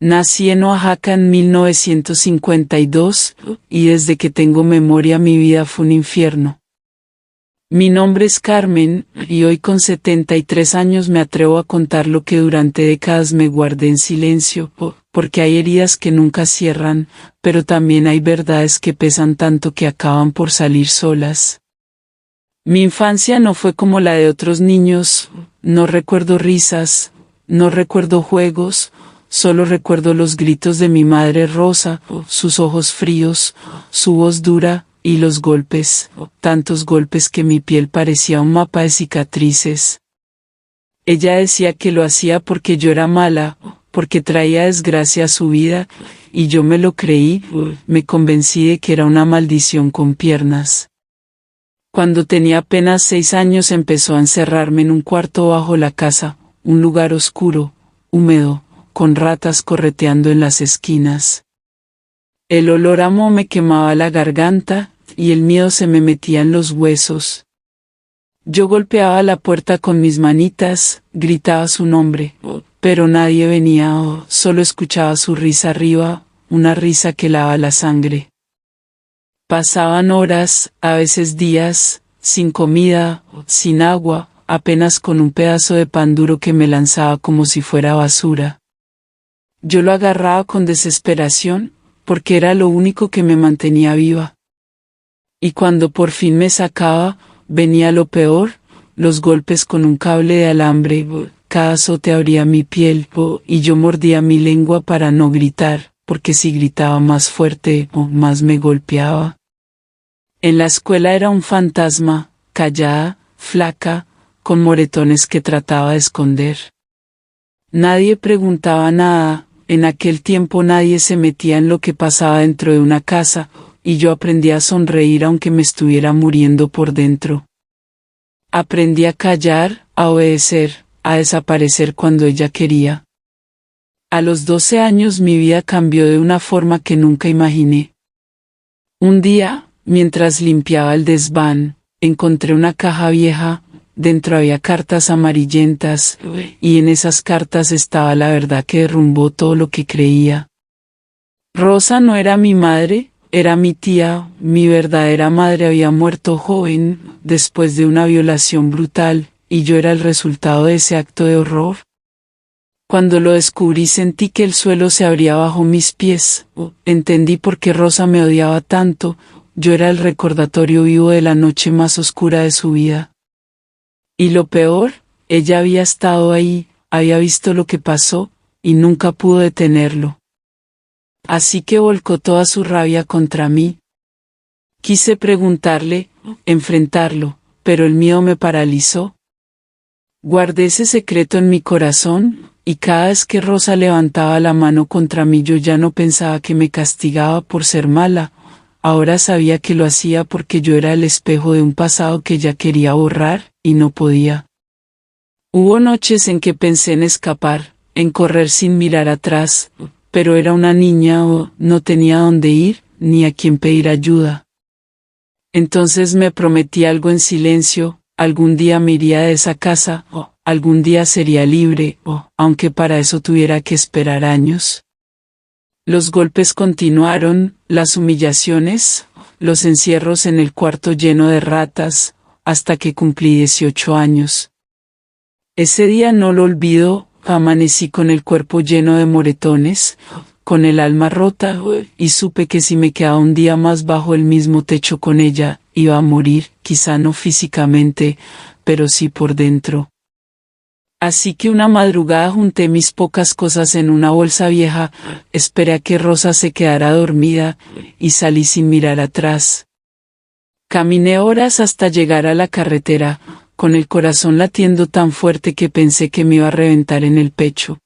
Nací en Oaxaca en 1952, y desde que tengo memoria mi vida fue un infierno. Mi nombre es Carmen, y hoy con 73 años me atrevo a contar lo que durante décadas me guardé en silencio, porque hay heridas que nunca cierran, pero también hay verdades que pesan tanto que acaban por salir solas. Mi infancia no fue como la de otros niños, no recuerdo risas, no recuerdo juegos, solo recuerdo los gritos de mi madre Rosa, sus ojos fríos, su voz dura, y los golpes, tantos golpes que mi piel parecía un mapa de cicatrices. Ella decía que lo hacía porque yo era mala, porque traía desgracia a su vida, y yo me lo creí, me convencí de que era una maldición con piernas. Cuando tenía apenas 6 años empezó a encerrarme en un cuarto bajo la casa, un lugar oscuro, húmedo, con ratas correteando en las esquinas. El olor a moho me quemaba la garganta, y el miedo se me metía en los huesos. Yo golpeaba la puerta con mis manitas, gritaba su nombre, pero nadie venía, solo escuchaba su risa arriba, una risa que helaba la sangre. Pasaban horas, a veces días, sin comida, sin agua, apenas con un pedazo de pan duro que me lanzaba como si fuera basura. Yo lo agarraba con desesperación, porque era lo único que me mantenía viva. Y cuando por fin me sacaba, venía lo peor, los golpes con un cable de alambre, cada azote abría mi piel, y yo mordía mi lengua para no gritar, porque si gritaba más fuerte, más me golpeaba. En la escuela era un fantasma, callada, flaca, con moretones que trataba de esconder. Nadie preguntaba nada, en aquel tiempo nadie se metía en lo que pasaba dentro de una casa, y yo aprendí a sonreír aunque me estuviera muriendo por dentro. Aprendí a callar, a obedecer, a desaparecer cuando ella quería. A los 12 años mi vida cambió de una forma que nunca imaginé. Un día, mientras limpiaba el desván, encontré una caja vieja, dentro había cartas amarillentas, y en esas cartas estaba la verdad que derrumbó todo lo que creía. Rosa no era mi madre, era mi tía, mi verdadera madre había muerto joven, después de una violación brutal, y yo era el resultado de ese acto de horror. Cuando lo descubrí sentí que el suelo se abría bajo mis pies, entendí por qué Rosa me odiaba tanto, yo era el recordatorio vivo de la noche más oscura de su vida. Y lo peor, ella había estado ahí, había visto lo que pasó, y nunca pudo detenerlo. Así que volcó toda su rabia contra mí. Quise preguntarle, enfrentarlo, pero el miedo me paralizó. Guardé ese secreto en mi corazón, y cada vez que Rosa levantaba la mano contra mí yo ya no pensaba que me castigaba por ser mala, ahora sabía que lo hacía porque yo era el espejo de un pasado que ella quería borrar, y no podía. Hubo noches en que pensé en escapar, en correr sin mirar atrás, pero era una niña no tenía dónde ir, ni a quién pedir ayuda. Entonces me prometí algo en silencio, algún día me iría de esa casa, algún día sería libre, aunque para eso tuviera que esperar años. Los golpes continuaron, las humillaciones, los encierros en el cuarto lleno de ratas, hasta que cumplí 18 años. Ese día no lo olvido, amanecí con el cuerpo lleno de moretones, con el alma rota, y supe que si me quedaba un día más bajo el mismo techo con ella, iba a morir, quizá no físicamente, pero sí por dentro. Así que una madrugada junté mis pocas cosas en una bolsa vieja, esperé a que Rosa se quedara dormida, y salí sin mirar atrás. Caminé horas hasta llegar a la carretera, con el corazón latiendo tan fuerte que pensé que me iba a reventar en el pecho.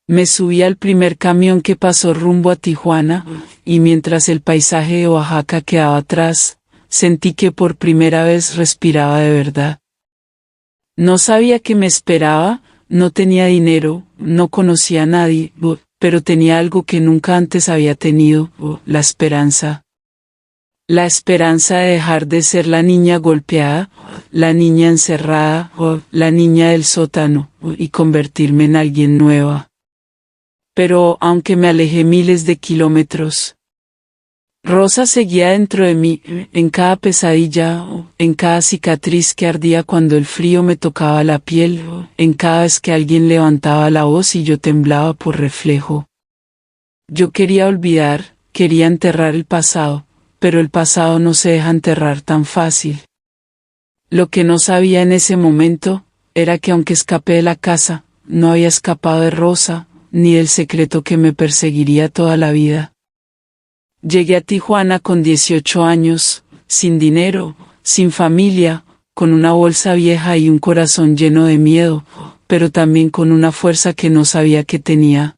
Me subí al primer camión que pasó rumbo a Tijuana, y mientras el paisaje de Oaxaca quedaba atrás, sentí que por primera vez respiraba de verdad. No sabía qué me esperaba, no tenía dinero, no conocía a nadie, pero tenía algo que nunca antes había tenido, la esperanza. La esperanza de dejar de ser la niña golpeada, la niña encerrada, la niña del sótano, y convertirme en alguien nueva. Pero aunque me alejé miles de kilómetros, Rosa seguía dentro de mí, en cada pesadilla, en cada cicatriz que ardía cuando el frío me tocaba la piel, en cada vez que alguien levantaba la voz y yo temblaba por reflejo. Yo quería olvidar, quería enterrar el pasado, pero el pasado no se deja enterrar tan fácil. Lo que no sabía en ese momento, era que aunque escapé de la casa, no había escapado de Rosa, ni del secreto que me perseguiría toda la vida. Llegué a Tijuana con 18 años, sin dinero, sin familia, con una bolsa vieja y un corazón lleno de miedo, pero también con una fuerza que no sabía que tenía.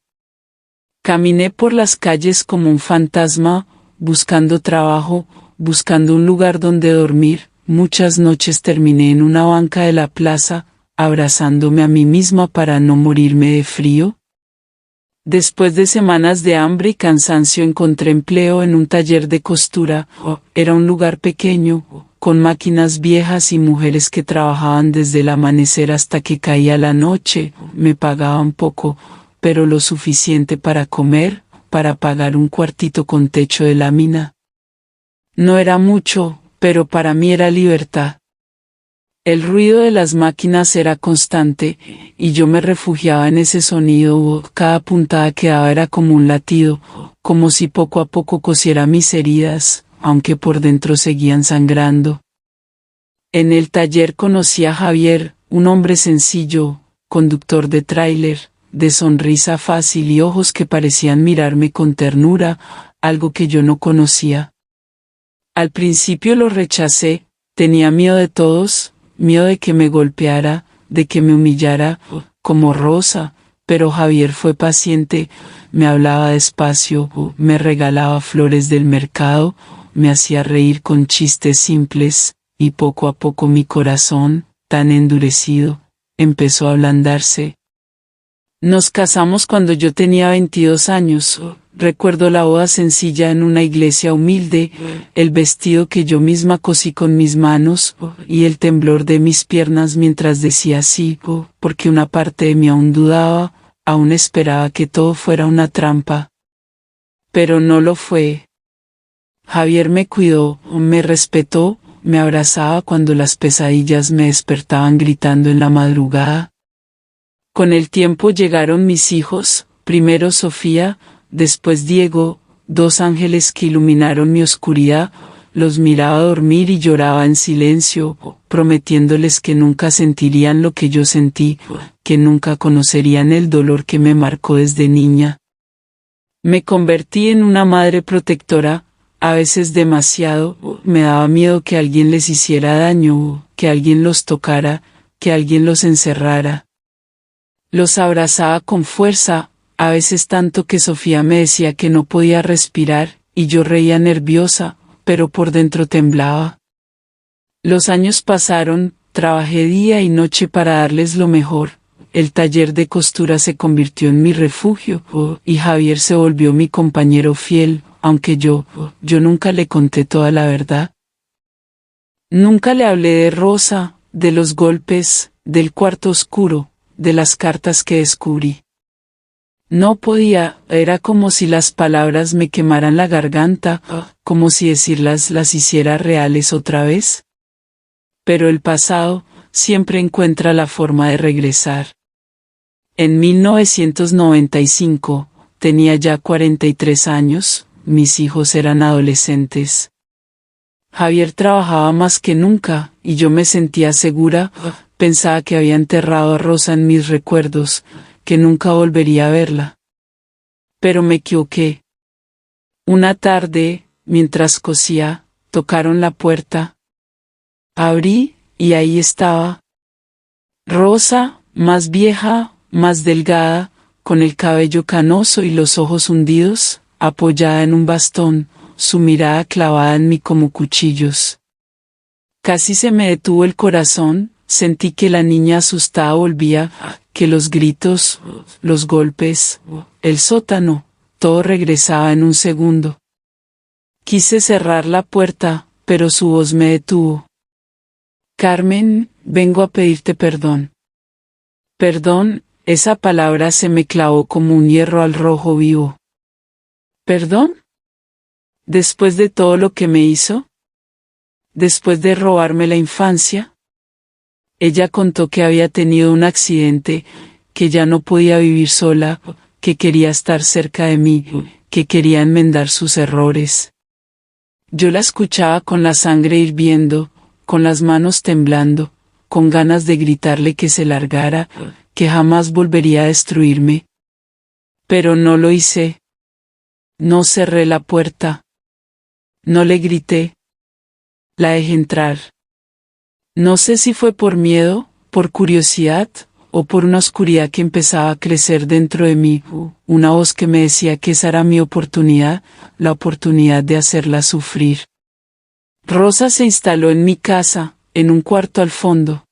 Caminé por las calles como un fantasma, buscando trabajo, buscando un lugar donde dormir. Muchas noches terminé en una banca de la plaza, abrazándome a mí misma para no morirme de frío. Después de semanas de hambre y cansancio encontré empleo en un taller de costura. Era un lugar pequeño, con máquinas viejas y mujeres que trabajaban desde el amanecer hasta que caía la noche. Me pagaban poco, pero lo suficiente para comer, para pagar un cuartito con techo de lámina. No era mucho, pero para mí era libertad. El ruido de las máquinas era constante, y yo me refugiaba en ese sonido. Cada puntada que daba era como un latido, como si poco a poco cosiera mis heridas, aunque por dentro seguían sangrando. En el taller conocí a Javier, un hombre sencillo, conductor de tráiler, de sonrisa fácil y ojos que parecían mirarme con ternura, algo que yo no conocía. Al principio lo rechacé, tenía miedo de todos, miedo de que me golpeara, de que me humillara, como Rosa, pero Javier fue paciente, me hablaba despacio, me regalaba flores del mercado, me hacía reír con chistes simples, y poco a poco mi corazón, tan endurecido, empezó a ablandarse. Nos casamos cuando yo tenía 22 años. Recuerdo la boda sencilla en una iglesia humilde, el vestido que yo misma cosí con mis manos, y el temblor de mis piernas mientras decía sí, porque una parte de mí aún dudaba, aún esperaba que todo fuera una trampa. Pero no lo fue. Javier me cuidó, me respetó, me abrazaba cuando las pesadillas me despertaban gritando en la madrugada. Con el tiempo llegaron mis hijos, primero Sofía, después Diego, 2 ángeles que iluminaron mi oscuridad. Los miraba dormir y lloraba en silencio, prometiéndoles que nunca sentirían lo que yo sentí, que nunca conocerían el dolor que me marcó desde niña. Me convertí en una madre protectora, a veces demasiado. Me daba miedo que alguien les hiciera daño, que alguien los tocara, que alguien los encerrara. Los abrazaba con fuerza, a veces tanto que Sofía me decía que no podía respirar, y yo reía nerviosa, pero por dentro temblaba. Los años pasaron, trabajé día y noche para darles lo mejor. El taller de costura se convirtió en mi refugio, y Javier se volvió mi compañero fiel, aunque yo nunca le conté toda la verdad. Nunca le hablé de Rosa, de los golpes, del cuarto oscuro, de las cartas que descubrí. No podía, era como si las palabras me quemaran la garganta, como si decirlas las hiciera reales otra vez. Pero el pasado siempre encuentra la forma de regresar. En 1995, tenía ya 43 años, mis hijos eran adolescentes. Javier trabajaba más que nunca, y yo me sentía segura. Pensaba que había enterrado a Rosa en mis recuerdos, que nunca volvería a verla. Pero me equivoqué. Una tarde, mientras cosía, tocaron la puerta. Abrí, y ahí estaba. Rosa, más vieja, más delgada, con el cabello canoso y los ojos hundidos, apoyada en un bastón, su mirada clavada en mí como cuchillos. Casi se me detuvo el corazón. Sentí que la niña asustada volvía, que los gritos, los golpes, el sótano, todo regresaba en un segundo. Quise cerrar la puerta, pero su voz me detuvo. Carmen, vengo a pedirte perdón. Perdón, Esa palabra se me clavó como un hierro al rojo vivo. ¿Perdón? ¿Después de todo lo que me hizo? ¿Después de robarme la infancia? Ella contó que había tenido un accidente, que ya no podía vivir sola, que quería estar cerca de mí, que quería enmendar sus errores. Yo la escuchaba con la sangre hirviendo, con las manos temblando, con ganas de gritarle que se largara, que jamás volvería a destruirme. Pero no lo hice. No cerré la puerta. No le grité. La dejé entrar. No sé si fue por miedo, por curiosidad, o por una oscuridad que empezaba a crecer dentro de mí, una voz que me decía que esa era mi oportunidad, la oportunidad de hacerla sufrir. Rosa se instaló en mi casa, en un cuarto al fondo.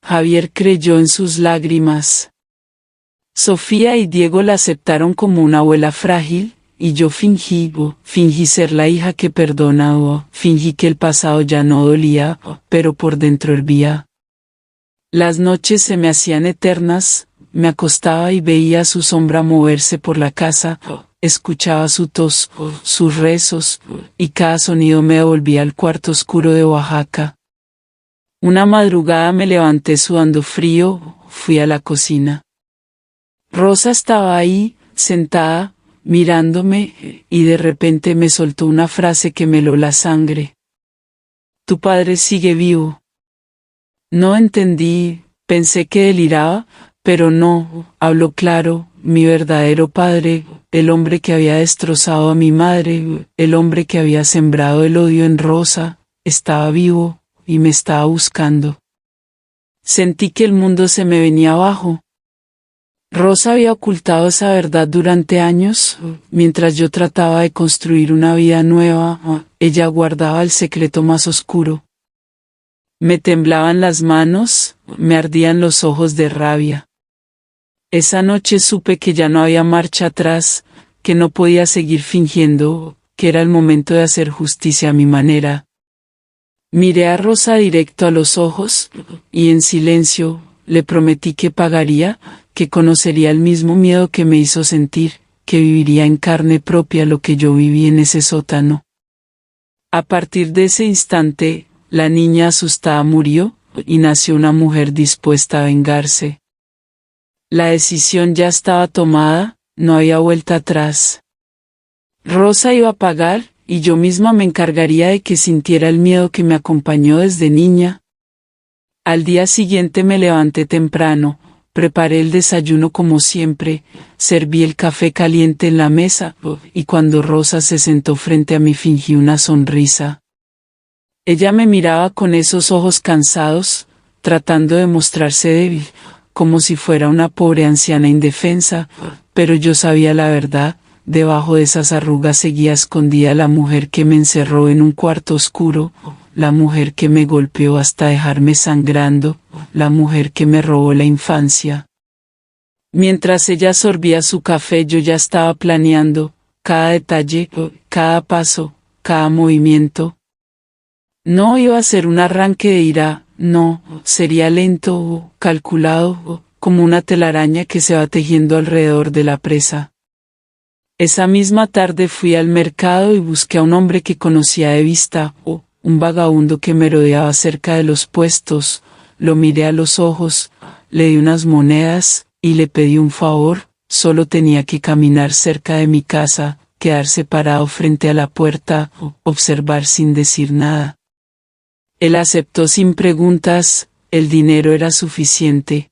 Javier creyó en sus lágrimas. Sofía y Diego la aceptaron como una abuela frágil, y yo fingí ser la hija que perdona, fingí que el pasado ya no dolía, pero por dentro hervía. Las noches se me hacían eternas, me acostaba y veía su sombra moverse por la casa, escuchaba su tos, sus rezos, y cada sonido me devolvía al cuarto oscuro de Oaxaca. Una madrugada me levanté sudando frío, fui a la cocina. Rosa estaba ahí, sentada, mirándome, y de repente me soltó una frase que me heló la sangre. Tu padre sigue vivo. No entendí, pensé que deliraba, pero no, habló claro, mi verdadero padre, el hombre que había destrozado a mi madre, el hombre que había sembrado el odio en Rosa, estaba vivo, y me estaba buscando. Sentí que el mundo se me venía abajo. Rosa había ocultado esa verdad durante años, mientras yo trataba de construir una vida nueva, ella guardaba el secreto más oscuro. Me temblaban las manos, me ardían los ojos de rabia. Esa noche supe que ya no había marcha atrás, que no podía seguir fingiendo, que era el momento de hacer justicia a mi manera. Miré a Rosa directo a los ojos, y en silencio, le prometí que pagaría, que conocería el mismo miedo que me hizo sentir, que viviría en carne propia lo que yo viví en ese sótano. A partir de ese instante, la niña asustada murió, y nació una mujer dispuesta a vengarse. La decisión ya estaba tomada, no había vuelta atrás. Rosa iba a pagar, y yo misma me encargaría de que sintiera el miedo que me acompañó desde niña. Al día siguiente me levanté temprano, preparé el desayuno como siempre, serví el café caliente en la mesa, y cuando Rosa se sentó frente a mí fingí una sonrisa. Ella me miraba con esos ojos cansados, tratando de mostrarse débil, como si fuera una pobre anciana indefensa, pero yo sabía la verdad, debajo de esas arrugas seguía escondida la mujer que me encerró en un cuarto oscuro, la mujer que me golpeó hasta dejarme sangrando, la mujer que me robó la infancia. Mientras ella sorbía su café yo ya estaba planeando, cada detalle, cada paso, cada movimiento. No iba a ser un arranque de ira, no, sería lento, calculado, como una telaraña que se va tejiendo alrededor de la presa. Esa misma tarde fui al mercado y busqué a un hombre que conocía de vista, un vagabundo que merodeaba cerca de los puestos, lo miré a los ojos, le di unas monedas, y le pedí un favor, solo tenía que caminar cerca de mi casa, quedarse parado frente a la puerta, observar sin decir nada. Él aceptó sin preguntas, el dinero era suficiente.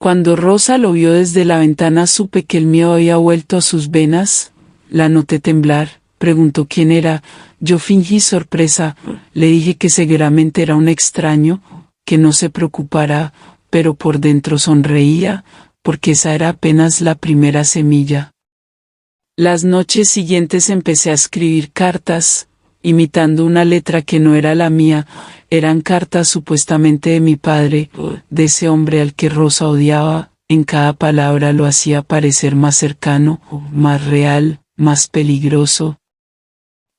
Cuando Rosa lo vio desde la ventana supe que el miedo había vuelto a sus venas, la noté temblar, preguntó quién era, yo fingí sorpresa, le dije que seguramente era un extraño, que no se preocupara, pero por dentro sonreía, porque esa era apenas la primera semilla. Las noches siguientes empecé a escribir cartas, imitando una letra que no era la mía, eran cartas supuestamente de mi padre, de ese hombre al que Rosa odiaba, en cada palabra lo hacía parecer más cercano, más real, más peligroso.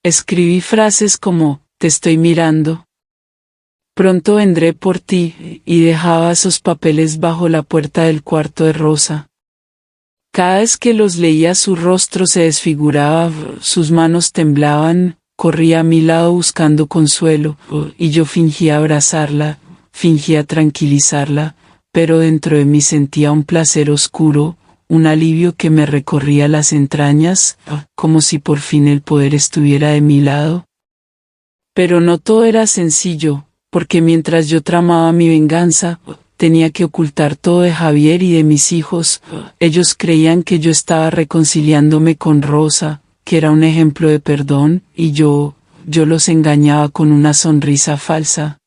Escribí frases como, te estoy mirando. Pronto vendré por ti, y dejaba esos papeles bajo la puerta del cuarto de Rosa. Cada vez que los leía su rostro se desfiguraba, sus manos temblaban, corría a mi lado buscando consuelo, y yo fingía abrazarla, fingía tranquilizarla, pero dentro de mí sentía un placer oscuro, un alivio que me recorría las entrañas, como si por fin el poder estuviera de mi lado. Pero no todo era sencillo, porque mientras yo tramaba mi venganza, tenía que ocultar todo de Javier y de mis hijos. Ellos creían que yo estaba reconciliándome con Rosa, que era un ejemplo de perdón, y yo los engañaba con una sonrisa falsa.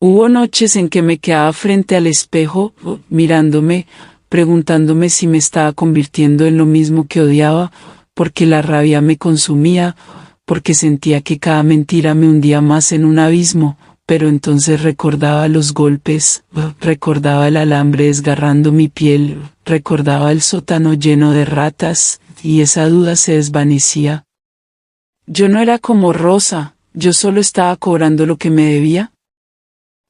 Hubo noches en que me quedaba frente al espejo, mirándome, preguntándome si me estaba convirtiendo en lo mismo que odiaba, porque la rabia me consumía, porque sentía que cada mentira me hundía más en un abismo, pero entonces recordaba los golpes, recordaba el alambre desgarrando mi piel, recordaba el sótano lleno de ratas, y esa duda se desvanecía. Yo no era como Rosa, yo solo estaba cobrando lo que me debía.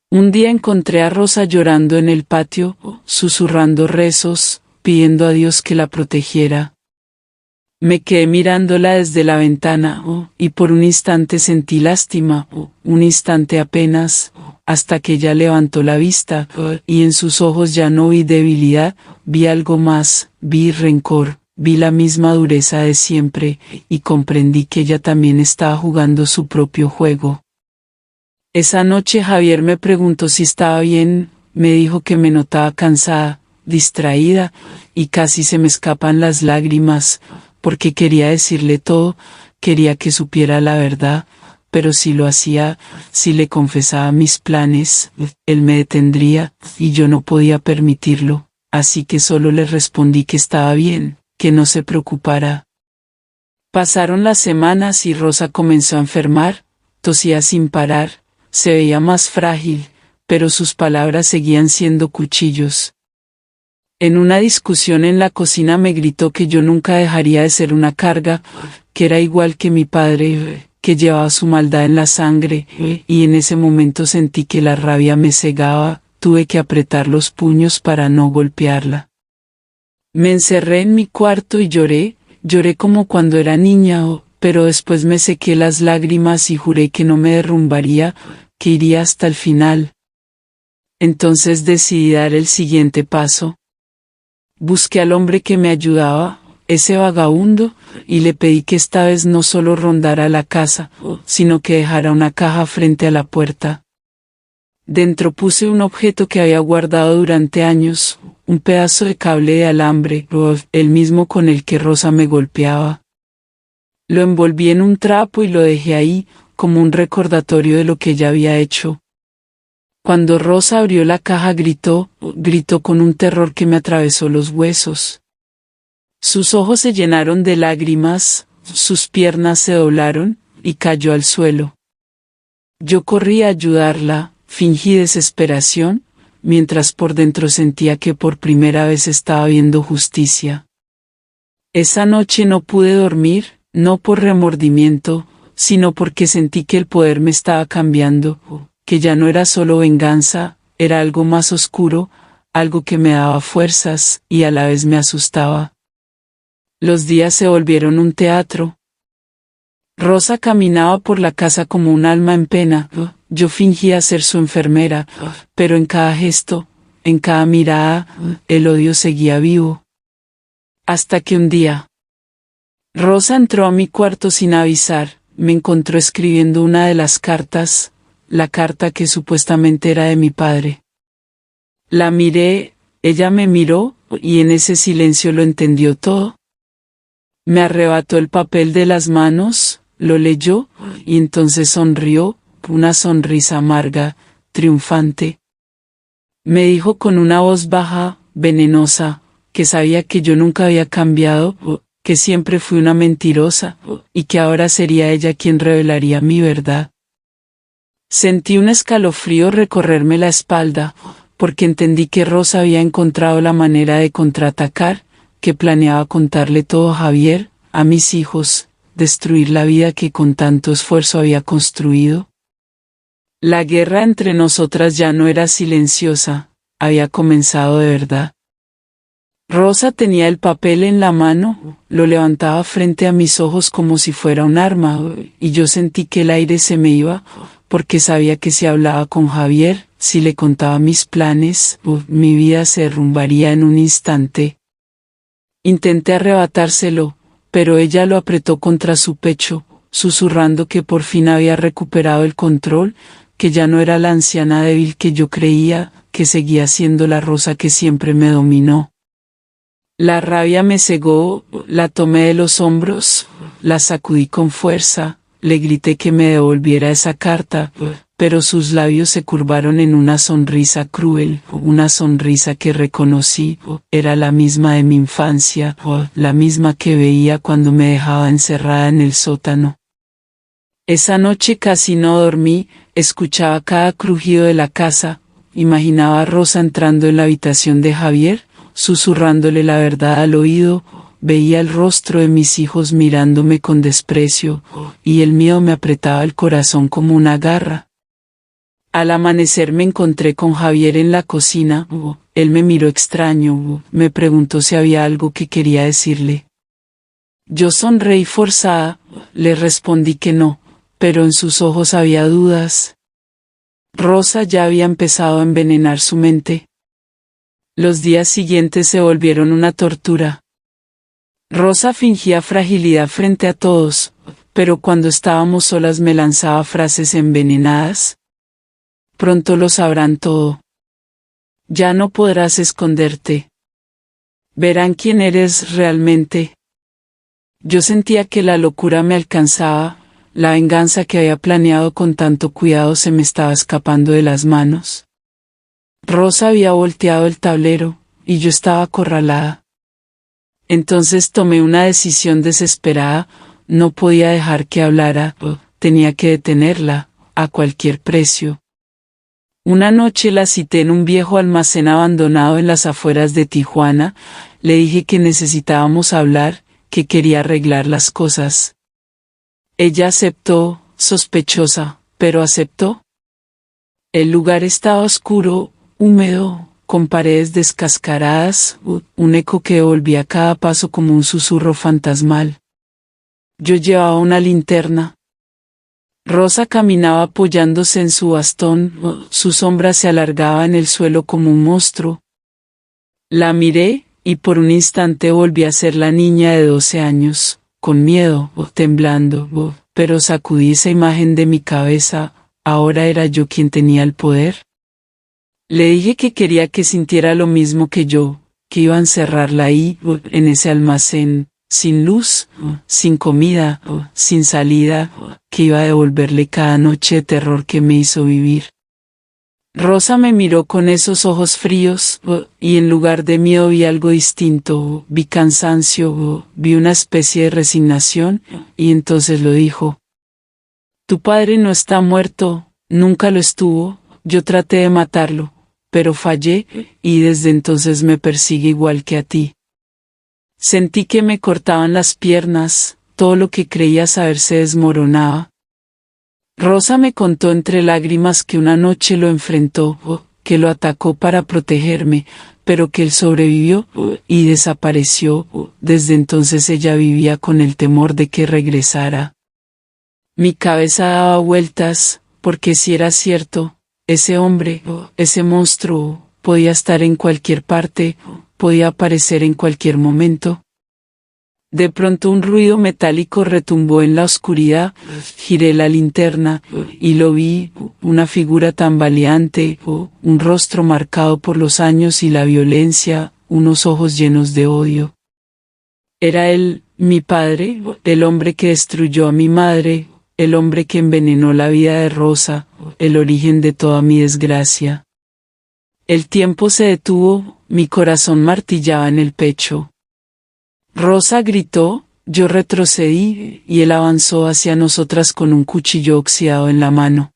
Un día encontré a Rosa llorando en el patio, susurrando rezos, pidiendo a Dios que la protegiera. Me quedé mirándola desde la ventana, y por un instante sentí lástima, un instante apenas, hasta que ella levantó la vista, y en sus ojos ya no vi debilidad, vi algo más, vi rencor, vi la misma dureza de siempre, y comprendí que ella también estaba jugando su propio juego. Esa noche Javier me preguntó si estaba bien, me dijo que me notaba cansada, distraída, y casi se me escapan las lágrimas, porque quería decirle todo, quería que supiera la verdad, pero si lo hacía, si le confesaba mis planes, él me detendría, y yo no podía permitirlo, así que solo le respondí que estaba bien, que no se preocupara. Pasaron las semanas y Rosa comenzó a enfermar, tosía sin parar, se veía más frágil, pero sus palabras seguían siendo cuchillos. En una discusión en la cocina me gritó que yo nunca dejaría de ser una carga, que era igual que mi padre, que llevaba su maldad en la sangre, y en ese momento sentí que la rabia me cegaba, tuve que apretar los puños para no golpearla. Me encerré en mi cuarto y lloré como cuando era niña, pero después me sequé las lágrimas y juré que no me derrumbaría, que iría hasta el final. Entonces decidí dar el siguiente paso. Busqué al hombre que me ayudaba, ese vagabundo, y le pedí que esta vez no solo rondara la casa, sino que dejara una caja frente a la puerta. Dentro puse un objeto que había guardado durante años, un pedazo de cable de alambre, el mismo con el que Rosa me golpeaba. Lo envolví en un trapo y lo dejé ahí, como un recordatorio de lo que ella había hecho. Cuando Rosa abrió la caja gritó con un terror que me atravesó los huesos. Sus ojos se llenaron de lágrimas, sus piernas se doblaron, y cayó al suelo. Yo corrí a ayudarla, fingí desesperación, mientras por dentro sentía que por primera vez estaba viendo justicia. Esa noche no pude dormir, no por remordimiento, sino porque sentí que el poder me estaba cambiando, que ya no era solo venganza, era algo más oscuro, algo que me daba fuerzas, y a la vez me asustaba. Los días se volvieron un teatro. Rosa caminaba por la casa como un alma en pena, yo fingía ser su enfermera, pero en cada gesto, en cada mirada, el odio seguía vivo. Hasta que un día, Rosa entró a mi cuarto sin avisar, me encontró escribiendo una de las cartas, la carta que supuestamente era de mi padre. La miré, ella me miró, y en ese silencio lo entendió todo. Me arrebató el papel de las manos, lo leyó, y entonces sonrió, una sonrisa amarga, triunfante. Me dijo con una voz baja, venenosa, que sabía que yo nunca había cambiado, que siempre fui una mentirosa, y que ahora sería ella quien revelaría mi verdad. Sentí un escalofrío recorrerme la espalda, porque entendí que Rosa había encontrado la manera de contraatacar, que planeaba contarle todo a Javier, a mis hijos, destruir la vida que con tanto esfuerzo había construido. La guerra entre nosotras ya no era silenciosa, había comenzado de verdad. Rosa tenía el papel en la mano, lo levantaba frente a mis ojos como si fuera un arma, y yo sentí que el aire se me iba, porque sabía que si hablaba con Javier, si le contaba mis planes, mi vida se derrumbaría en un instante. Intenté arrebatárselo, pero ella lo apretó contra su pecho, susurrando que por fin había recuperado el control, que ya no era la anciana débil que yo creía, que seguía siendo la Rosa que siempre me dominó. La rabia me cegó, la tomé de los hombros, la sacudí con fuerza, le grité que me devolviera esa carta, pero sus labios se curvaron en una sonrisa cruel, una sonrisa que reconocí, era la misma de mi infancia, la misma que veía cuando me dejaba encerrada en el sótano. Esa noche casi no dormí, escuchaba cada crujido de la casa, imaginaba a Rosa entrando en la habitación de Javier, susurrándole la verdad al oído, veía el rostro de mis hijos mirándome con desprecio, y el miedo me apretaba el corazón como una garra. Al amanecer me encontré con Javier en la cocina, él me miró extraño, me preguntó si había algo que quería decirle. Yo sonreí forzada, le respondí que no, pero en sus ojos había dudas. Rosa ya había empezado a envenenar su mente. Los días siguientes se volvieron una tortura. Rosa fingía fragilidad frente a todos, pero cuando estábamos solas me lanzaba frases envenenadas. Pronto lo sabrán todo. Ya no podrás esconderte. Verán quién eres realmente. Yo sentía que la locura me alcanzaba, la venganza que había planeado con tanto cuidado se me estaba escapando de las manos. Rosa había volteado el tablero, y yo estaba acorralada. Entonces tomé una decisión desesperada, no podía dejar que hablara, tenía que detenerla, a cualquier precio. Una noche la cité en un viejo almacén abandonado en las afueras de Tijuana, le dije que necesitábamos hablar, que quería arreglar las cosas. Ella aceptó, sospechosa, pero aceptó. El lugar estaba oscuro, húmedo, con paredes descascaradas, un eco que volvía a cada paso como un susurro fantasmal. Yo llevaba una linterna. Rosa caminaba apoyándose en su bastón, su sombra se alargaba en el suelo como un monstruo. La miré, y por un instante volví a ser la niña de 12 años, con miedo, temblando, pero sacudí esa imagen de mi cabeza, ahora era yo quien tenía el poder. Le dije que quería que sintiera lo mismo que yo, que iba a encerrarla ahí, en ese almacén, sin luz, sin comida, sin salida, que iba a devolverle cada noche de terror que me hizo vivir. Rosa me miró con esos ojos fríos, y en lugar de miedo vi algo distinto, vi cansancio, vi una especie de resignación, y entonces lo dijo. Tu padre no está muerto, nunca lo estuvo, yo traté de matarlo, pero fallé, y desde entonces me persigue igual que a ti. Sentí que me cortaban las piernas, todo lo que creía saber se desmoronaba. Rosa me contó entre lágrimas que una noche lo enfrentó, que lo atacó para protegerme, pero que él sobrevivió y desapareció. Desde entonces ella vivía con el temor de que regresara. Mi cabeza daba vueltas, porque si era cierto, ese hombre, ese monstruo, podía estar en cualquier parte, podía aparecer en cualquier momento. De pronto un ruido metálico retumbó en la oscuridad, giré la linterna, y lo vi, una figura tambaleante, un rostro marcado por los años y la violencia, unos ojos llenos de odio. Era él, mi padre, el hombre que destruyó a mi madre, el hombre que envenenó la vida de Rosa, el origen de toda mi desgracia. El tiempo se detuvo, mi corazón martillaba en el pecho. Rosa gritó, yo retrocedí, y él avanzó hacia nosotras con un cuchillo oxidado en la mano.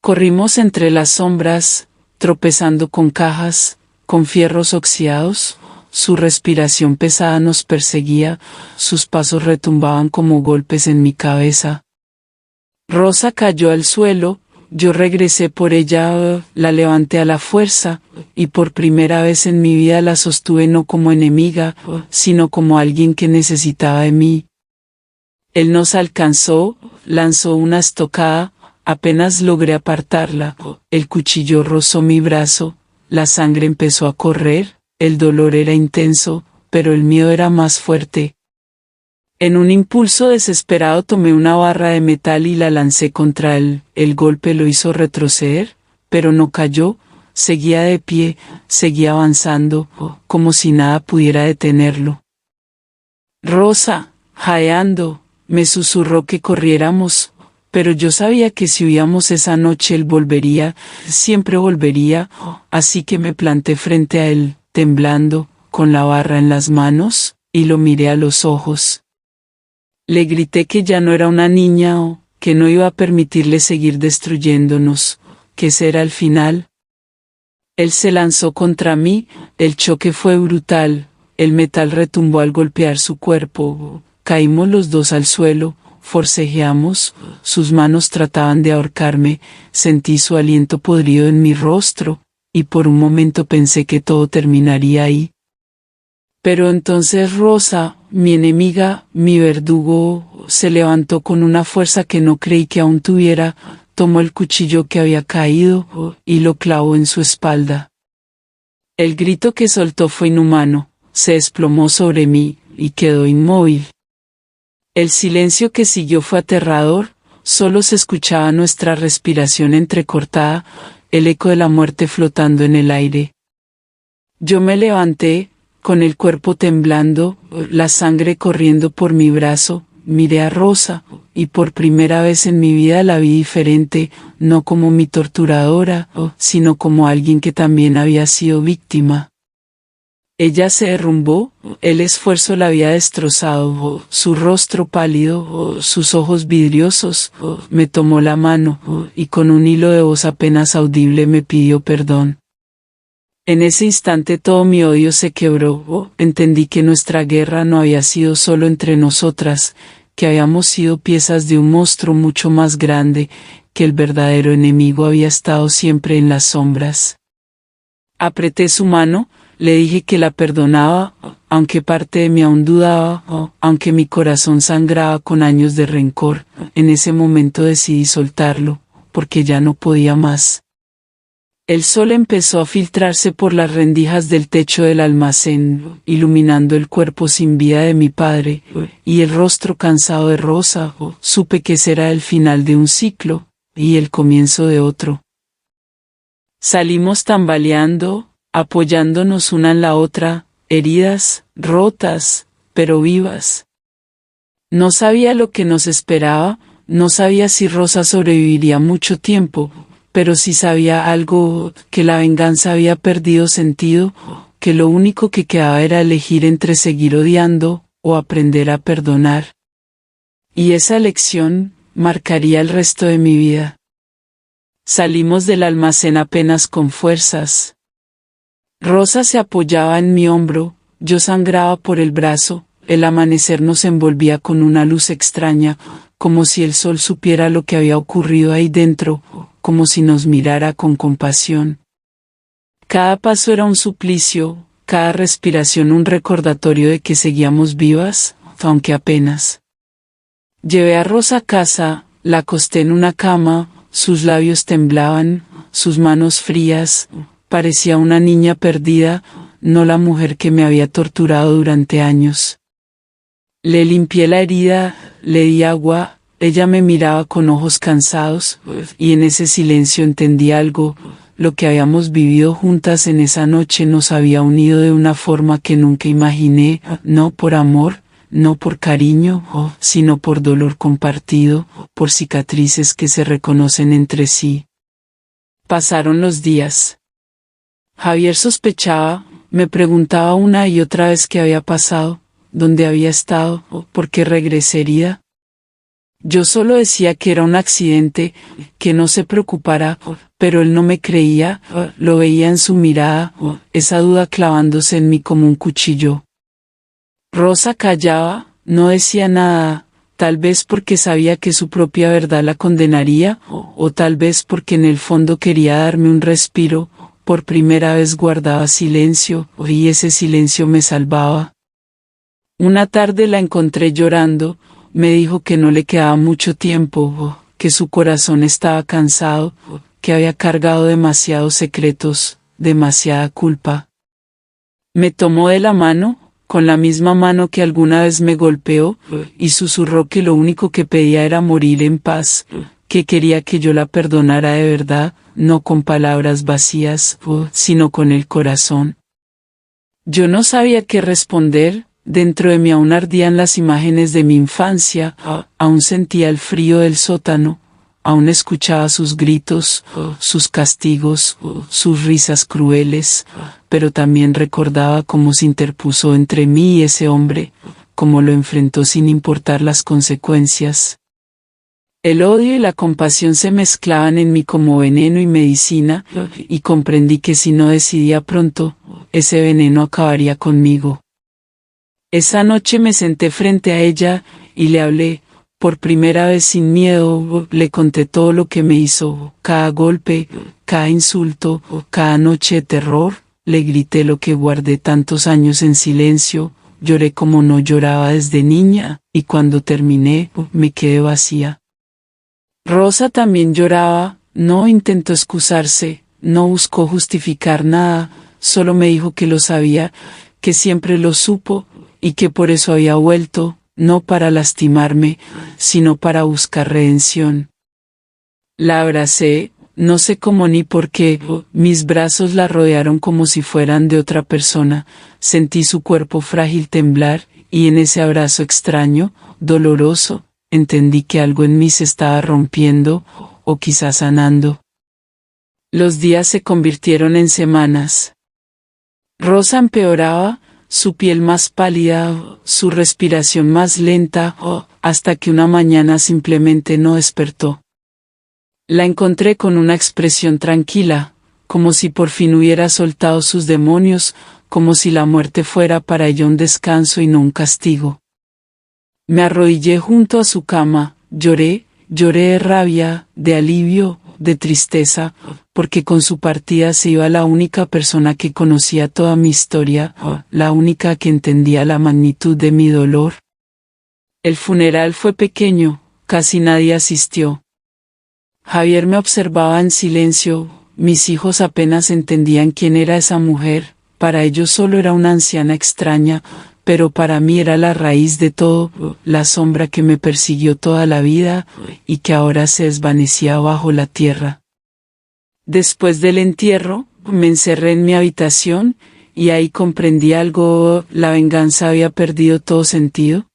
Corrimos entre las sombras, tropezando con cajas, con fierros oxidados, su respiración pesada nos perseguía, sus pasos retumbaban como golpes en mi cabeza. Rosa cayó al suelo, Yo regresé por ella, la levanté a la fuerza, y por primera vez en mi vida la sostuve no como enemiga, sino como alguien que necesitaba de mí. Él nos alcanzó, lanzó una estocada, apenas logré apartarla, el cuchillo rozó mi brazo, la sangre empezó a correr, el dolor era intenso, pero el miedo era más fuerte. En un impulso desesperado tomé una barra de metal y la lancé contra él. El golpe lo hizo retroceder, pero no cayó, seguía de pie, seguía avanzando, como si nada pudiera detenerlo. Rosa, jadeando, me susurró que corriéramos, pero yo sabía que si huíamos esa noche él volvería, siempre volvería, así que me planté frente a él, temblando, con la barra en las manos, y lo miré a los ojos. Le grité que ya no era una niña que no iba a permitirle seguir destruyéndonos, que ese era el final. Él se lanzó contra mí, el choque fue brutal, el metal retumbó al golpear su cuerpo, caímos los dos al suelo, forcejeamos, sus manos trataban de ahorcarme, sentí su aliento podrido en mi rostro, y por un momento pensé que todo terminaría ahí. Pero entonces Rosa, mi enemiga, mi verdugo, se levantó con una fuerza que no creí que aún tuviera, tomó el cuchillo que había caído, y lo clavó en su espalda. El grito que soltó fue inhumano, se desplomó sobre mí, y quedó inmóvil. El silencio que siguió fue aterrador, solo se escuchaba nuestra respiración entrecortada, el eco de la muerte flotando en el aire. Yo me levanté, con el cuerpo temblando, la sangre corriendo por mi brazo, miré a Rosa, y por primera vez en mi vida la vi diferente, no como mi torturadora, sino como alguien que también había sido víctima. Ella se derrumbó, el esfuerzo la había destrozado, su rostro pálido, sus ojos vidriosos, me tomó la mano, y con un hilo de voz apenas audible me pidió perdón. En ese instante todo mi odio se quebró, entendí que nuestra guerra no había sido solo entre nosotras, que habíamos sido piezas de un monstruo mucho más grande, que el verdadero enemigo había estado siempre en las sombras. Apreté su mano, le dije que la perdonaba, aunque parte de mí aún dudaba, aunque mi corazón sangraba con años de rencor, en ese momento decidí soltarlo, porque ya no podía más. El sol empezó a filtrarse por las rendijas del techo del almacén, iluminando el cuerpo sin vida de mi padre, y el rostro cansado de Rosa. Supe que será el final de un ciclo, y el comienzo de otro. Salimos tambaleando, apoyándonos una en la otra, heridas, rotas, pero vivas. No sabía lo que nos esperaba, no sabía si Rosa sobreviviría mucho tiempo, pero sí sabía algo, que la venganza había perdido sentido, que lo único que quedaba era elegir entre seguir odiando, o aprender a perdonar. Y esa elección marcaría el resto de mi vida. Salimos del almacén apenas con fuerzas. Rosa se apoyaba en mi hombro, yo sangraba por el brazo, el amanecer nos envolvía con una luz extraña, como si el sol supiera lo que había ocurrido ahí dentro, como si nos mirara con compasión. Cada paso era un suplicio, cada respiración un recordatorio de que seguíamos vivas, aunque apenas. Llevé a Rosa a casa, la acosté en una cama, sus labios temblaban, sus manos frías, parecía una niña perdida, no la mujer que me había torturado durante años. Le limpié la herida, le di agua, ella me miraba con ojos cansados, y en ese silencio entendí algo, lo que habíamos vivido juntas en esa noche nos había unido de una forma que nunca imaginé, no por amor, no por cariño, sino por dolor compartido, por cicatrices que se reconocen entre sí. Pasaron los días. Javier sospechaba, me preguntaba una y otra vez qué había pasado, dónde había estado, por qué regresaría. Yo solo decía que era un accidente, que no se preocupara, pero él no me creía, lo veía en su mirada, esa duda clavándose en mí como un cuchillo. Rosa callaba, no decía nada, tal vez porque sabía que su propia verdad la condenaría, o tal vez porque en el fondo quería darme un respiro. Por primera vez guardaba silencio, y ese silencio me salvaba. Una tarde la encontré llorando, me dijo que no le quedaba mucho tiempo, que su corazón estaba cansado, que había cargado demasiados secretos, demasiada culpa. Me tomó de la mano, con la misma mano que alguna vez me golpeó, y susurró que lo único que pedía era morir en paz, que quería que yo la perdonara de verdad, no con palabras vacías, sino con el corazón. Yo no sabía qué responder, dentro de mí aún ardían las imágenes de mi infancia, aún sentía el frío del sótano, aún escuchaba sus gritos, sus castigos, sus risas crueles, pero también recordaba cómo se interpuso entre mí y ese hombre, cómo lo enfrentó sin importar las consecuencias. El odio y la compasión se mezclaban en mí como veneno y medicina, y comprendí que si no decidía pronto, ese veneno acabaría conmigo. Esa noche me senté frente a ella, y le hablé, por primera vez sin miedo, le conté todo lo que me hizo, cada golpe, cada insulto, cada noche de terror, le grité lo que guardé tantos años en silencio, lloré como no lloraba desde niña, y cuando terminé, me quedé vacía. Rosa también lloraba, no intentó excusarse, no buscó justificar nada, solo me dijo que lo sabía, que siempre lo supo, y que por eso había vuelto, no para lastimarme, sino para buscar redención. La abracé, no sé cómo ni por qué, mis brazos la rodearon como si fueran de otra persona, sentí su cuerpo frágil temblar, y en ese abrazo extraño, doloroso, entendí que algo en mí se estaba rompiendo, o quizás sanando. Los días se convirtieron en semanas. Rosa empeoraba, su piel más pálida, su respiración más lenta, hasta que una mañana simplemente no despertó. La encontré con una expresión tranquila, como si por fin hubiera soltado sus demonios, como si la muerte fuera para ella un descanso y no un castigo. Me arrodillé junto a su cama, lloré de rabia, de alivio, de tristeza, porque con su partida se iba la única persona que conocía toda mi historia, la única que entendía la magnitud de mi dolor. El funeral fue pequeño, casi nadie asistió. Javier me observaba en silencio, mis hijos apenas entendían quién era esa mujer, para ellos solo era una anciana extraña, pero para mí era la raíz de todo, la sombra que me persiguió toda la vida, y que ahora se desvanecía bajo la tierra. Después del entierro, me encerré en mi habitación, y ahí comprendí algo, la venganza había perdido todo sentido.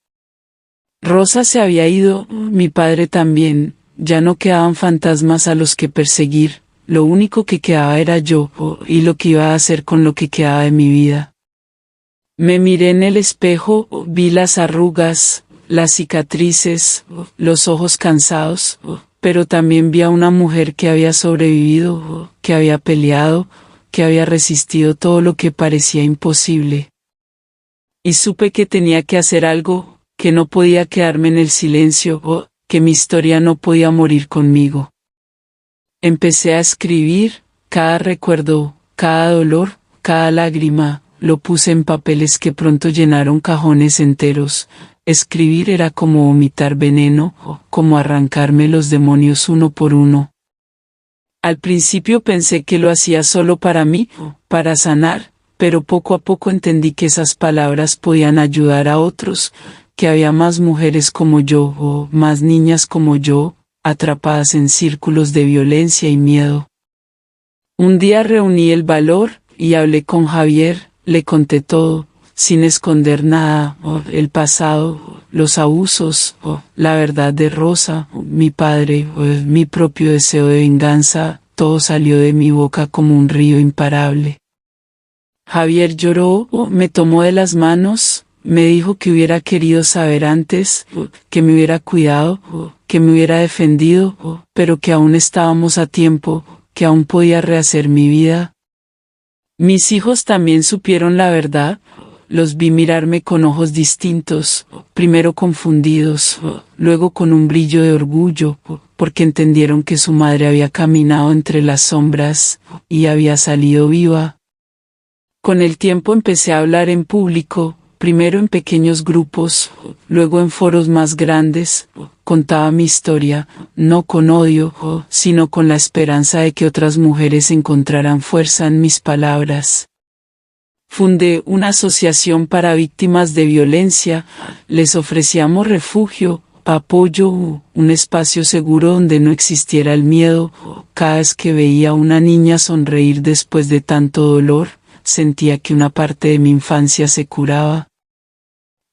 Rosa se había ido, mi padre también, ya no quedaban fantasmas a los que perseguir, lo único que quedaba era yo, y lo que iba a hacer con lo que quedaba de mi vida. Me miré en el espejo, vi las arrugas, las cicatrices, los ojos cansados, pero también vi a una mujer que había sobrevivido, que había peleado, que había resistido todo lo que parecía imposible. Y supe que tenía que hacer algo, que no podía quedarme en el silencio, que mi historia no podía morir conmigo. Empecé a escribir, cada recuerdo, cada dolor, cada lágrima, lo puse en papeles que pronto llenaron cajones enteros. Escribir era como vomitar veneno, como arrancarme los demonios uno por uno. Al principio pensé que lo hacía solo para mí, para sanar, pero poco a poco entendí que esas palabras podían ayudar a otros, que había más mujeres como yo, o más niñas como yo, atrapadas en círculos de violencia y miedo. Un día reuní el valor, y hablé con Javier, le conté todo, sin esconder nada, el pasado, los abusos, la verdad de Rosa, mi padre, mi propio deseo de venganza, todo salió de mi boca como un río imparable. Javier lloró, me tomó de las manos, me dijo que hubiera querido saber antes, que me hubiera cuidado, que me hubiera defendido, pero que aún estábamos a tiempo, que aún podía rehacer mi vida. Mis hijos también supieron la verdad, los vi mirarme con ojos distintos, primero confundidos, luego con un brillo de orgullo, porque entendieron que su madre había caminado entre las sombras y había salido viva. Con el tiempo empecé a hablar en público, primero en pequeños grupos, luego en foros más grandes. Contaba mi historia, no con odio, sino con la esperanza de que otras mujeres encontraran fuerza en mis palabras. Fundé una asociación para víctimas de violencia, les ofrecíamos refugio, apoyo, un espacio seguro donde no existiera el miedo. Cada vez que veía a una niña sonreír después de tanto dolor, sentía que una parte de mi infancia se curaba.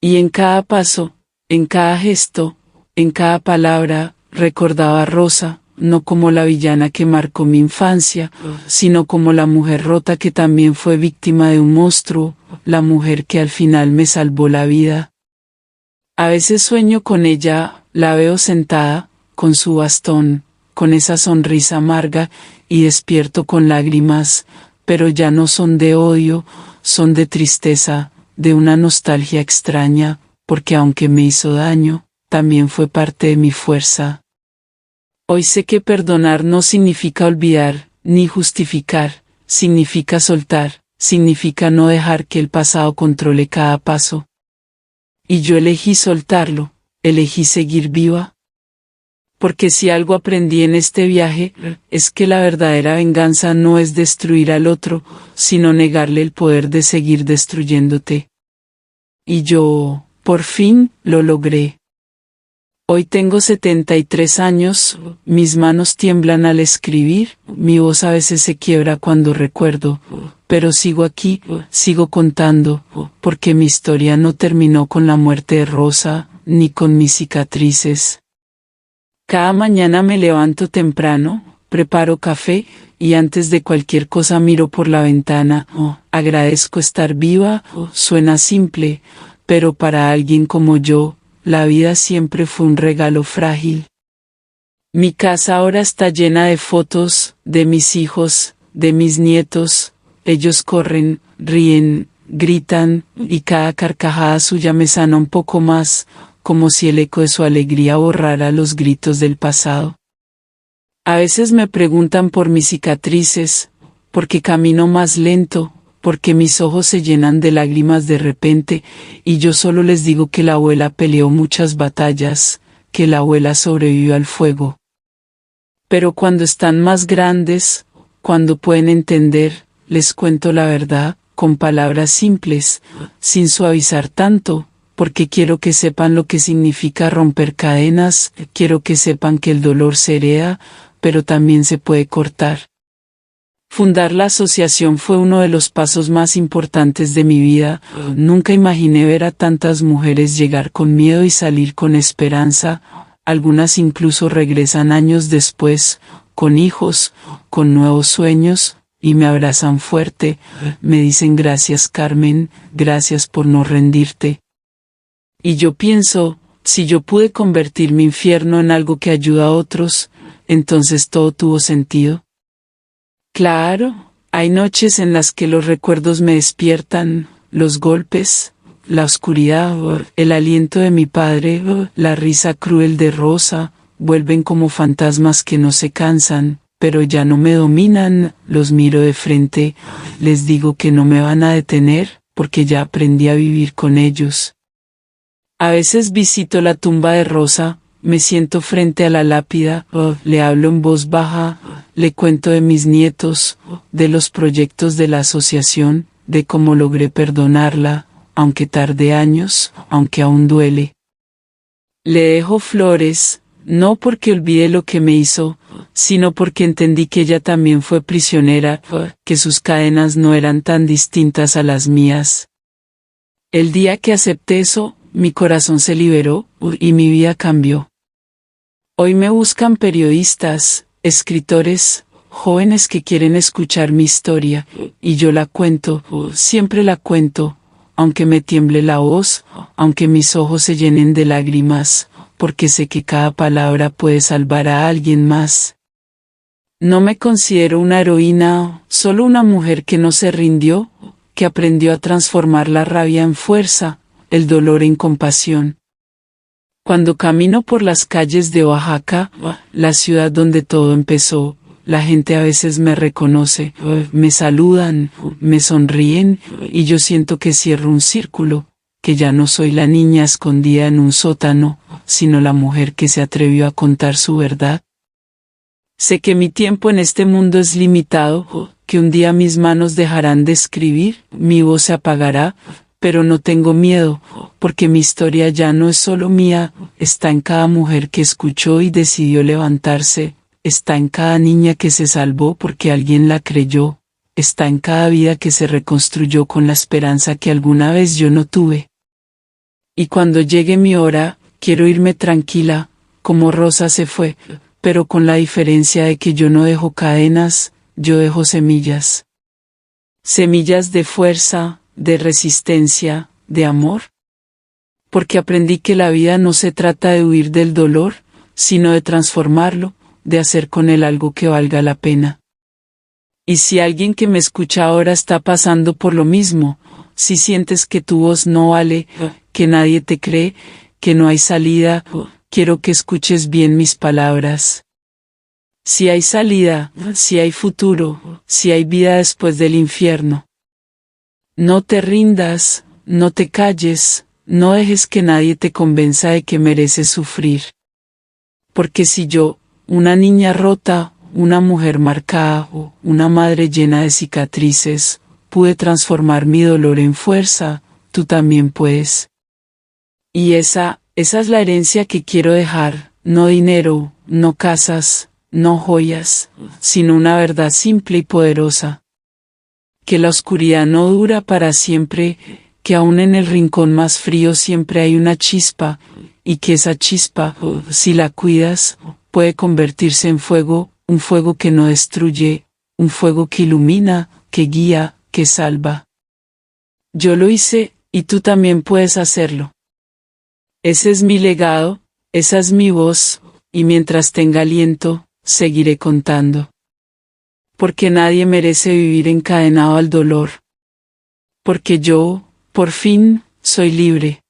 Y en cada paso, en cada gesto, en cada palabra, recordaba a Rosa, no como la villana que marcó mi infancia, sino como la mujer rota que también fue víctima de un monstruo, la mujer que al final me salvó la vida. A veces sueño con ella, la veo sentada, con su bastón, con esa sonrisa amarga, y despierto con lágrimas, pero ya no son de odio, son de tristeza, de una nostalgia extraña, porque aunque me hizo daño, también fue parte de mi fuerza. Hoy sé que perdonar no significa olvidar, ni justificar, significa soltar, significa no dejar que el pasado controle cada paso. Y yo elegí soltarlo, elegí seguir viva. Porque si algo aprendí en este viaje, es que la verdadera venganza no es destruir al otro, sino negarle el poder de seguir destruyéndote. Y yo, por fin, lo logré. Hoy tengo 73 años, mis manos tiemblan al escribir, mi voz a veces se quiebra cuando recuerdo, pero sigo aquí, sigo contando, porque mi historia no terminó con la muerte de Rosa, ni con mis cicatrices. Cada mañana me levanto temprano, preparo café, y antes de cualquier cosa miro por la ventana. Agradezco estar viva, suena simple, pero para alguien como yo, la vida siempre fue un regalo frágil. Mi casa ahora está llena de fotos, de mis hijos, de mis nietos. Ellos corren, ríen, gritan, y cada carcajada suya me sana un poco más, como si el eco de su alegría borrara los gritos del pasado. A veces me preguntan por mis cicatrices, porque camino más lento, porque mis ojos se llenan de lágrimas de repente, y yo solo les digo que la abuela peleó muchas batallas, que la abuela sobrevivió al fuego. Pero cuando están más grandes, cuando pueden entender, les cuento la verdad, con palabras simples, sin suavizar tanto, porque quiero que sepan lo que significa romper cadenas, quiero que sepan que el dolor se hereda, pero también se puede cortar. Fundar la asociación fue uno de los pasos más importantes de mi vida. Nunca imaginé ver a tantas mujeres llegar con miedo y salir con esperanza. Algunas incluso regresan años después, con hijos, con nuevos sueños, y me abrazan fuerte. Me dicen gracias, Carmen, gracias por no rendirte. Y yo pienso, si yo pude convertir mi infierno en algo que ayuda a otros, entonces todo tuvo sentido. Claro, hay noches en las que los recuerdos me despiertan, los golpes, la oscuridad, el aliento de mi padre, la risa cruel de Rosa, vuelven como fantasmas que no se cansan, pero ya no me dominan, los miro de frente, les digo que no me van a detener, porque ya aprendí a vivir con ellos. A veces visito la tumba de Rosa, me siento frente a la lápida, le hablo en voz baja, le cuento de mis nietos, de los proyectos de la asociación, de cómo logré perdonarla, aunque tardé años, aunque aún duele. Le dejo flores, no porque olvide lo que me hizo, sino porque entendí que ella también fue prisionera, que sus cadenas no eran tan distintas a las mías. El día que acepté eso, mi corazón se liberó, y mi vida cambió. Hoy me buscan periodistas, escritores, jóvenes que quieren escuchar mi historia, y yo la cuento, siempre la cuento, aunque me tiemble la voz, aunque mis ojos se llenen de lágrimas, porque sé que cada palabra puede salvar a alguien más. No me considero una heroína, solo una mujer que no se rindió, que aprendió a transformar la rabia en fuerza, el dolor en compasión. Cuando camino por las calles de Oaxaca, la ciudad donde todo empezó, la gente a veces me reconoce, me saludan, me sonríen, y yo siento que cierro un círculo, que ya no soy la niña escondida en un sótano, sino la mujer que se atrevió a contar su verdad. Sé que mi tiempo en este mundo es limitado, que un día mis manos dejarán de escribir, mi voz se apagará, pero no tengo miedo, porque mi historia ya no es solo mía, está en cada mujer que escuchó y decidió levantarse, está en cada niña que se salvó porque alguien la creyó, está en cada vida que se reconstruyó con la esperanza que alguna vez yo no tuve. Y cuando llegue mi hora, quiero irme tranquila, como Rosa se fue, pero con la diferencia de que yo no dejo cadenas, yo dejo semillas. Semillas de fuerza, de resistencia, de amor. Porque aprendí que la vida no se trata de huir del dolor, sino de transformarlo, de hacer con él algo que valga la pena. Y si alguien que me escucha ahora está pasando por lo mismo, si sientes que tu voz no vale, que nadie te cree, que no hay salida, quiero que escuches bien mis palabras. Si hay salida, si hay futuro, si hay vida después del infierno. No te rindas, no te calles, no dejes que nadie te convenza de que mereces sufrir. Porque si yo, una niña rota, una mujer marcada o una madre llena de cicatrices, pude transformar mi dolor en fuerza, tú también puedes. Y esa es la herencia que quiero dejar, no dinero, no casas, no joyas, sino una verdad simple y poderosa. Que la oscuridad no dura para siempre, que aún en el rincón más frío siempre hay una chispa, y que esa chispa, si la cuidas, puede convertirse en fuego, un fuego que no destruye, un fuego que ilumina, que guía, que salva. Yo lo hice, y tú también puedes hacerlo. Ese es mi legado, esa es mi voz, y mientras tenga aliento, seguiré contando. Porque nadie merece vivir encadenado al dolor. Porque yo, por fin, soy libre.